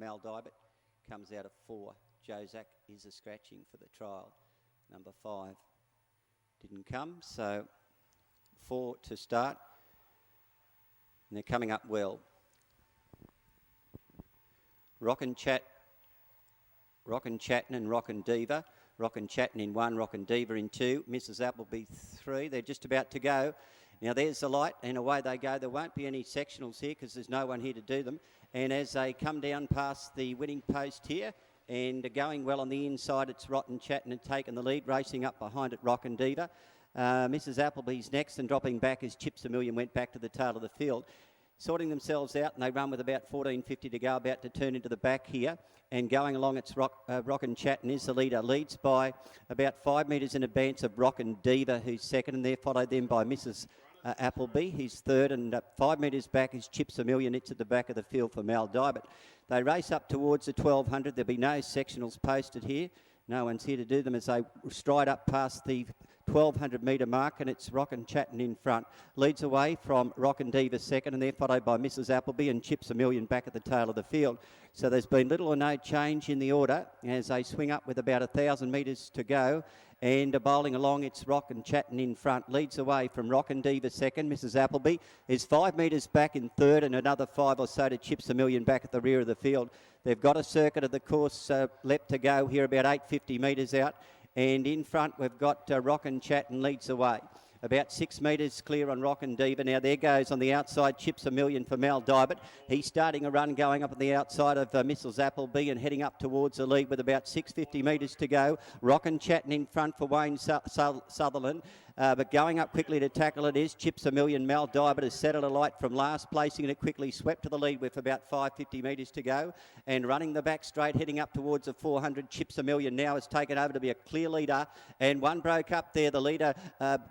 Mal Dibert comes out of 4. Jozak is a scratching for the trial. Number 5 didn't come, so 4 to start. And they're coming up well. Rockin' Chatton and Rockin' Diva. Rockin' Chatton in 1, Rockin' Diva in 2. Mrs. Appleby 3. They're just about to go. Now there's the light, and away they go. There won't be any sectionals here because there's no one here to do them. And as they come down past the winning post here, and going well on the inside, it's Rockin' Chatton and taking the lead. Racing up behind it, Rockin' Diva. Mrs. Appleby's next, and dropping back as Chips a Million went back to the tail of the field. Sorting themselves out, and they run with about 14.50 to go, about to turn into the back here. And going along, it's Rockin' Chatton is the leader. Leads by about 5 metres in advance of Rockin' Diva, who's second, and they're followed then by Mrs. Appleby, he's third, and 5 metres back is Chips a Million. It's at the back of the field for Mal Dibert. They race up towards the 1200. There'll be no sectionals posted here. No one's here to do them as they stride up past the 1200 metre mark, and it's Rockin' Chatton in front. Leads away from Rockin' Diva second, and they're followed by Mrs. Appleby and Chips a Million back at the tail of the field. So there's been little or no change in the order as they swing up with about 1,000 metres to go. And bowling along, it's Rockin' Chatton in front. Leads away from Rockin' Diva second. Mrs. Appleby is 5 metres back in third, and another 5 or so to Chips a Million back at the rear of the field. They've got a circuit of the course left to go here, about 850 metres out. And in front, we've got Rockin' Chatton leads away. About 6 metres clear on Rockin' Diva. Now there goes on the outside Chips a Million for Mal Dibert. He's starting a run going up on the outside of Mrs. Appleby and heading up towards the lead with about 650 metres to go. Rockin' Chatton in front for Wayne Sutherland. But going up quickly to tackle it is Chips a Million. Mal Dibert has settled a light from last, placing it quickly, swept to the lead with about 550 metres to go. And running the back straight, heading up towards the 400. Chips a Million now has taken over to be a clear leader. And one broke up there. The leader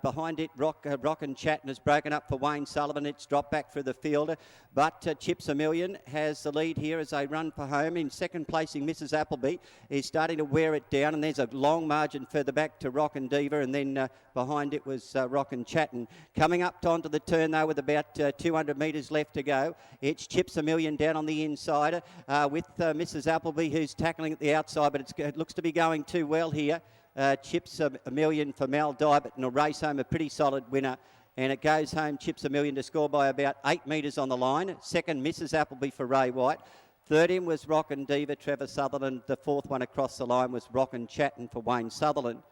behind it, Rockin' Chatton, has broken up for Wayne Sullivan. It's dropped back through the field. But Chips a Million has the lead here as they run for home. In second placing, Mrs. Appleby is starting to wear it down. And there's a long margin further back to Rockin' Diva. And then behind it was Rockin' Chatton. Coming up onto the turn though with about 200 metres left to go. It's Chips a Million down on the inside with Mrs. Appleby, who's tackling at the outside, but it looks to be going too well here. Chips a Million for Mal Dibert, and a race home, a pretty solid winner. And it goes home, Chips a Million, to score by about 8 metres on the line. Second, Mrs. Appleby for Ray White. Third in was Rockin' Diva, Trevor Sutherland. The fourth one across the line was Rockin' Chatton for Wayne Sutherland.